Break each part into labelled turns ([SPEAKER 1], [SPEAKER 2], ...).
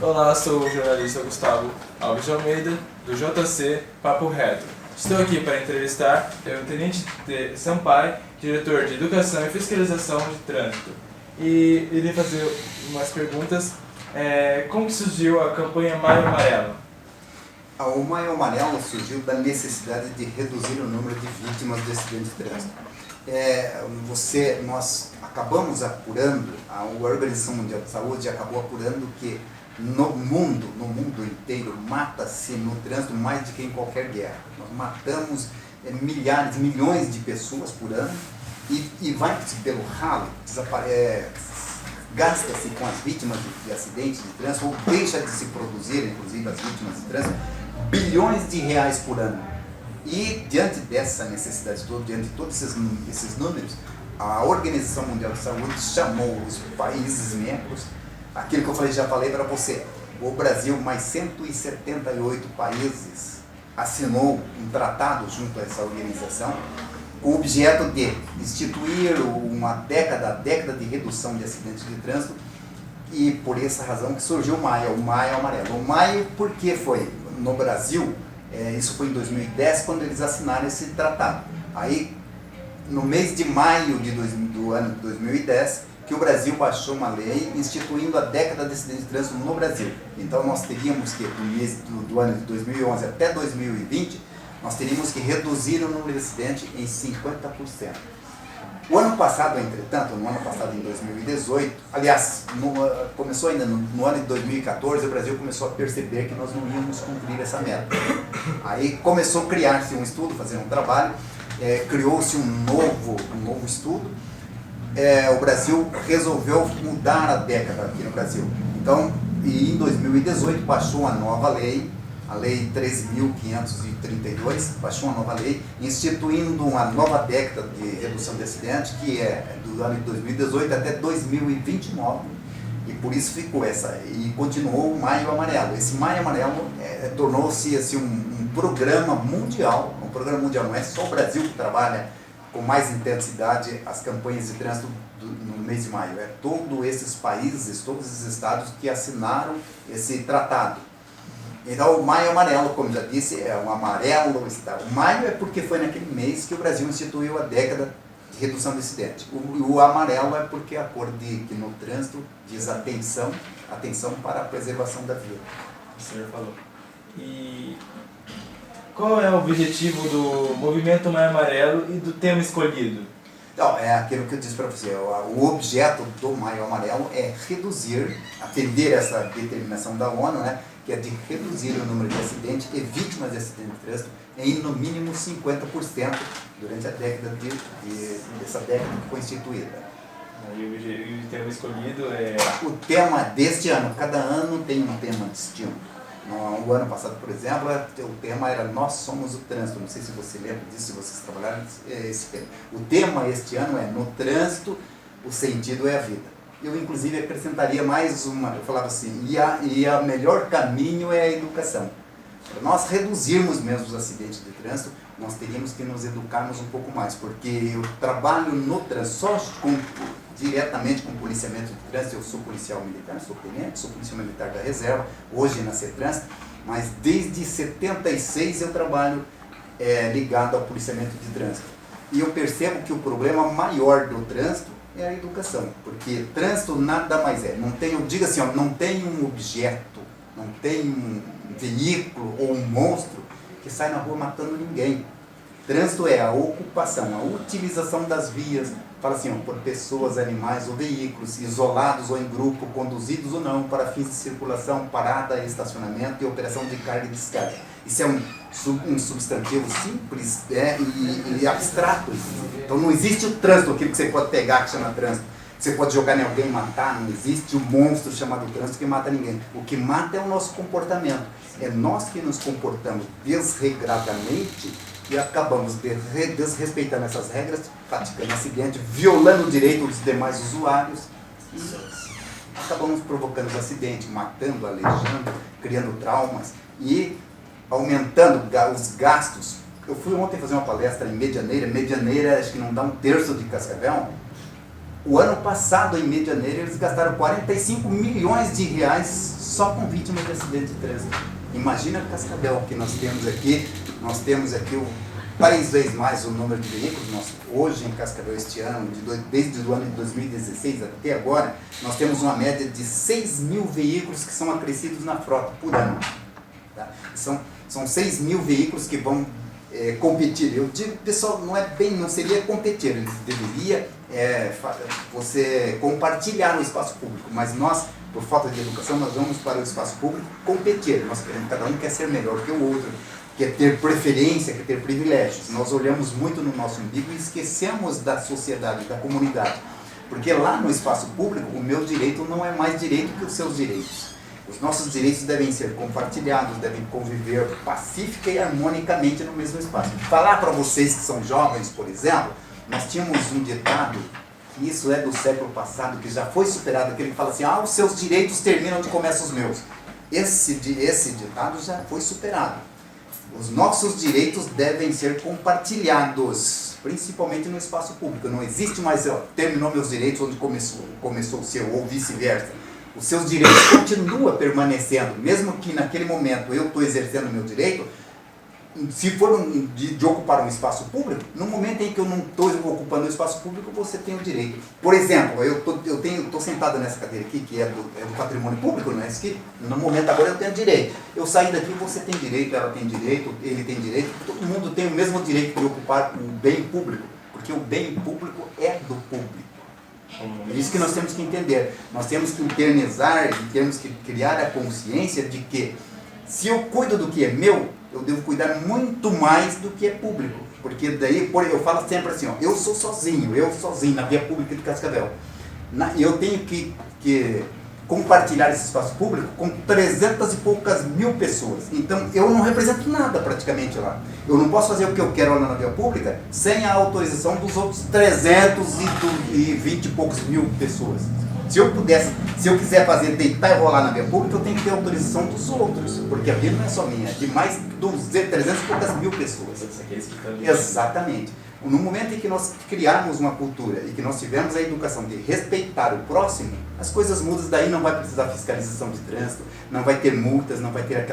[SPEAKER 1] Olá, sou o jornalista Gustavo Alves de Almeida, do JC Papo Reto. Estou aqui para entrevistar o Tenente Sampaio, diretor de Educação e Fiscalização de Trânsito. E irei fazer umas perguntas. Como que surgiu a campanha Maio Amarelo?
[SPEAKER 2] O Maio Amarelo surgiu da necessidade de reduzir o número de vítimas de acidente de trânsito. Nós acabamos apurando, a Organização Mundial de Saúde acabou apurando que no mundo inteiro, mata-se no trânsito mais do que em qualquer guerra. Nós matamos milhares, milhões de pessoas por ano e vai-se pelo ralo, gasta-se com as vítimas de acidentes de trânsito, ou deixa de se produzir, inclusive, as vítimas de trânsito, bilhões de reais por ano. E diante dessa necessidade toda, diante de todos esses números, a Organização Mundial de Saúde chamou os países membros, aquilo que eu já falei para você, o Brasil mais 178 países assinou um tratado junto a essa organização com o objeto de instituir uma década de redução de acidentes de trânsito, e por essa razão que surgiu o Maio Amarelo. O Maio, porque foi no Brasil, isso foi em 2010, quando eles assinaram esse tratado. Aí, no mês de maio do ano de 2010, que o Brasil baixou uma lei instituindo a década de acidente de trânsito no Brasil. Então, nós teríamos que, do ano de 2011 até 2020, nós teríamos que reduzir o número de acidentes em 50%. O ano passado, entretanto, em 2018, aliás, começou ainda no ano de 2014, o Brasil começou a perceber que nós não íamos cumprir essa meta. Aí começou a criar-se um estudo, fazer um trabalho, criou-se um novo estudo. O Brasil resolveu mudar a década aqui no Brasil. Então, em 2018, baixou a nova lei, a Lei 13.532, baixou uma nova lei, instituindo uma nova década de redução de acidentes, que é do ano de 2018 até 2029, e por isso ficou e continuou o Maio Amarelo. Esse Maio Amarelo tornou-se assim, um programa mundial, não é só o Brasil que trabalha com mais intensidade as campanhas de trânsito no mês de maio, todos esses países, todos esses estados que assinaram esse tratado. Então, o Maio Amarelo, como já disse, é um amarelo. O maio é porque foi naquele mês que o Brasil instituiu a década de redução de acidente. O amarelo é porque a cor que no trânsito diz atenção para a preservação da vida.
[SPEAKER 1] O senhor falou. E qual é o objetivo do movimento Maio Amarelo e do tema escolhido?
[SPEAKER 2] Então, é aquilo que eu disse para você, o objeto do Maio Amarelo é reduzir, atender essa determinação da ONU, né, que é de reduzir o número de acidentes e vítimas de acidentes de trânsito em no mínimo 50% durante a década dessa década que foi instituída.
[SPEAKER 1] E o tema escolhido é...
[SPEAKER 2] O tema deste ano, cada ano tem um tema distinto. O ano passado, por exemplo, o tema era Nós Somos o Trânsito. Não sei se você lembra disso, se vocês trabalharam esse tema. O tema este ano é No Trânsito, o Sentido é a Vida. Eu, inclusive, acrescentaria mais uma. Eu falava assim, e a melhor caminho é a educação. Para nós reduzirmos mesmo os acidentes de trânsito, nós teríamos que nos educarmos um pouco mais, porque eu trabalho no trânsito, diretamente com policiamento de trânsito. Eu sou policial militar, sou tenente, sou policial militar da reserva, hoje na CETRANS, mas desde 76 eu trabalho ligado ao policiamento de trânsito. E eu percebo que o problema maior do trânsito é a educação, porque trânsito nada mais não tem, eu digo assim, não tem um objeto, não tem um veículo ou um monstro que sai na rua matando ninguém. Trânsito é a ocupação, a utilização das vias, fala assim, por pessoas, animais ou veículos, isolados ou em grupo, conduzidos ou não, para fins de circulação, parada, estacionamento e operação de carga e descarga. Isso é um substantivo simples e abstrato. Então não existe o trânsito, aquilo que você pode pegar que chama trânsito. Você pode jogar em alguém e matar, não existe um monstro chamado trânsito que mata ninguém. O que mata é o nosso comportamento. É nós que nos comportamos desregradamente e acabamos desrespeitando essas regras, praticando acidente, violando o direito dos demais usuários e acabamos provocando os acidentes, matando, aleijando, criando traumas e aumentando os gastos. Eu fui ontem fazer uma palestra em Medianeira, acho que não dá um terço de Cascavel. O ano passado, em Medianeira, eles gastaram 45 milhões de reais só com vítimas de acidente de trânsito. Imagina Cascavel, que nós temos aqui o 3 vezes mais o número de veículos. Nós, hoje em Cascavel, este ano, desde o ano de 2016 até agora, nós temos uma média de 6 mil veículos que são acrescidos na frota por ano. Tá? São 6 mil veículos que vão competir. Eu digo, pessoal, não seria competir, eles deveriam você compartilhar o espaço público, mas nós, por falta de educação, nós vamos para o espaço público competir. Cada um quer ser melhor que o outro, quer ter preferência, quer ter privilégios. Nós olhamos muito no nosso umbigo e esquecemos da sociedade, da comunidade. Porque lá no espaço público, o meu direito não é mais direito que os seus direitos. Os nossos direitos devem ser compartilhados, devem conviver pacífica e harmonicamente no mesmo espaço. Falar para vocês que são jovens, por exemplo, nós tínhamos um ditado, que isso é do século passado, que já foi superado, que ele fala assim, os seus direitos terminam onde começam os meus. Esse ditado já foi superado. Os nossos direitos devem ser compartilhados, principalmente no espaço público. Não existe mais, terminou meus direitos onde começou o seu, ou vice-versa. Os seus direitos continuam permanecendo, mesmo que naquele momento eu estou exercendo o meu direito, se for de ocupar um espaço público, no momento em que eu não estou ocupando o espaço público, você tem o direito. Por exemplo, eu estou sentado nessa cadeira aqui, que é do patrimônio público, não é isso aqui? No momento agora eu tenho direito. Eu saí daqui, você tem direito, ela tem direito, ele tem direito, todo mundo tem o mesmo direito de ocupar o bem público, porque o bem público é do público. É isso que nós temos que entender. Nós temos que internizar e temos que criar a consciência de que se eu cuido do que é meu, eu devo cuidar muito mais do que é público. Porque daí, eu falo sempre assim, eu sou sozinho na via pública de Cascavel. Eu tenho que compartilhar esse espaço público com 300 e poucas mil pessoas. Então, eu não represento nada praticamente lá. Eu não posso fazer o que eu quero lá na via pública sem a autorização dos outros 320 e poucos mil pessoas. Se eu quiser fazer, deitar e rolar na via pública, eu tenho que ter autorização dos outros, porque a via não é só minha, é de mais 300 e poucas mil pessoas. Exatamente. No momento em que nós criarmos uma cultura e que nós tivermos a educação de respeitar o próximo, as coisas mudam, daí não vai precisar fiscalização de trânsito, não vai ter multas, não vai ter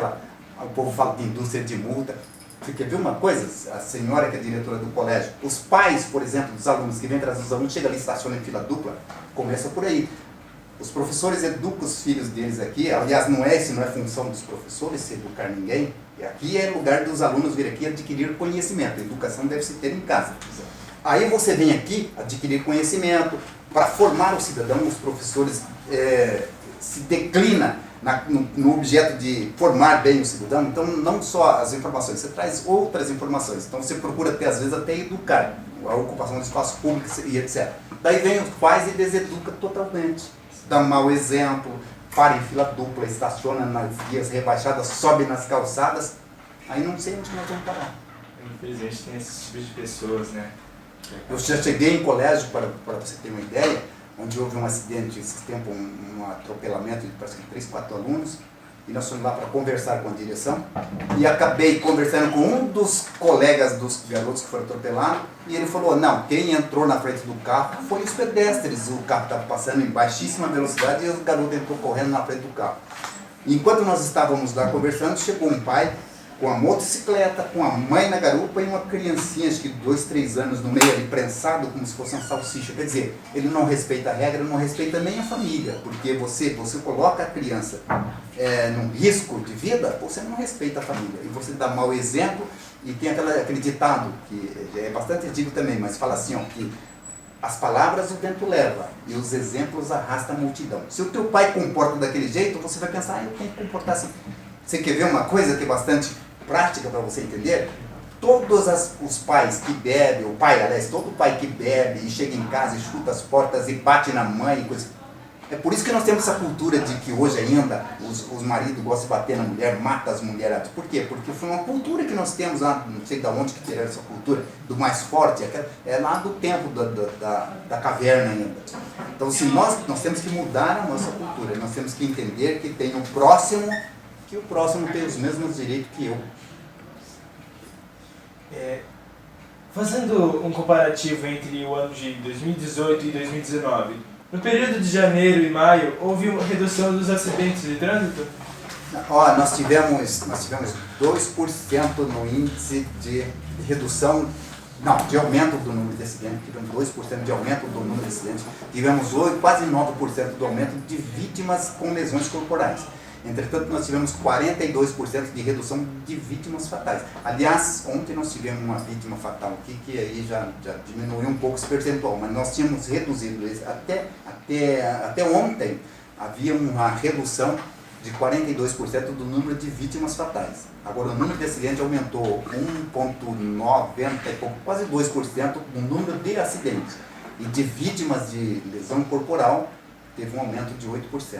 [SPEAKER 2] o povo fala de indústria de multa. Você quer ver uma coisa? A senhora que é diretora do colégio, os pais, por exemplo, dos alunos que vêm trazer os alunos, chega ali, estaciona em fila dupla, começa por aí. Os professores educam os filhos deles aqui, aliás, não é função dos professores se educar ninguém, aqui é lugar dos alunos vir aqui adquirir conhecimento, a educação deve se ter em casa. Aí você vem aqui adquirir conhecimento, para formar o cidadão, os professores se declinam no objeto de formar bem o cidadão, então não só as informações, você traz outras informações, então você procura às vezes até educar, a ocupação do espaço público e etc. Daí vem os pais e deseduca totalmente. Dá mau exemplo, para em fila dupla, estaciona nas vias rebaixadas, sobe nas calçadas, aí não sei onde nós vamos parar.
[SPEAKER 1] Infelizmente tem esses tipos de pessoas, né?
[SPEAKER 2] Eu já cheguei em colégio, para você ter uma ideia, onde houve um acidente, esse tempo, um atropelamento de parece que 3, 4 alunos, e nós fomos lá para conversar com a direção, e acabei conversando com um dos colegas dos garotos que foram atropelados, e ele falou, não, quem entrou na frente do carro foi os pedestres, o carro estava passando em baixíssima velocidade e o garoto entrou correndo na frente do carro. E enquanto nós estávamos lá conversando, chegou um pai com a motocicleta, com a mãe na garupa e uma criancinha, acho que 2, 3 anos no meio ali, prensado como se fosse uma salsicha. Quer dizer, ele não respeita a regra, não respeita nem a família, porque você coloca a criança num risco de vida, você não respeita a família, e você dá mau exemplo, e tem aquele ditado, que é bastante antigo também, mas fala assim, que as palavras o vento leva, e os exemplos arrastam a multidão. Se o teu pai comporta daquele jeito, você vai pensar, eu tenho que comportar assim. Você quer ver uma coisa que é bastante prática para você entender? Todos os pais que bebem, todo pai que bebe e chega em casa e chuta as portas e bate na mãe e coisa. É por isso que nós temos essa cultura de que hoje ainda os maridos gostam de bater na mulher, mata as mulheres. Por quê? Porque foi uma cultura que nós temos lá, não sei de onde que tiraram essa cultura, do mais forte, é lá do tempo da caverna ainda. Então, se nós temos que mudar a nossa cultura, nós temos que entender que tem um próximo, que o próximo tem os mesmos direitos que eu.
[SPEAKER 1] Fazendo um comparativo entre o ano de 2018 e 2019, no período de janeiro e maio houve uma redução dos acidentes de trânsito?
[SPEAKER 2] Ó, nós tivemos 2% no índice de redução, não, de aumento do número de acidentes, tivemos 2% de aumento do número de acidentes, tivemos quase 9% do aumento de vítimas com lesões corporais. Entretanto, nós tivemos 42% de redução de vítimas fatais. Aliás, ontem nós tivemos uma vítima fatal aqui, que aí já diminuiu um pouco esse percentual, mas nós tínhamos reduzido isso. Até ontem havia uma redução de 42% do número de vítimas fatais. Agora, o número de acidentes aumentou 1,90 e pouco, quase 2%, o número de acidentes. E de vítimas de lesão corporal teve um aumento de 8%.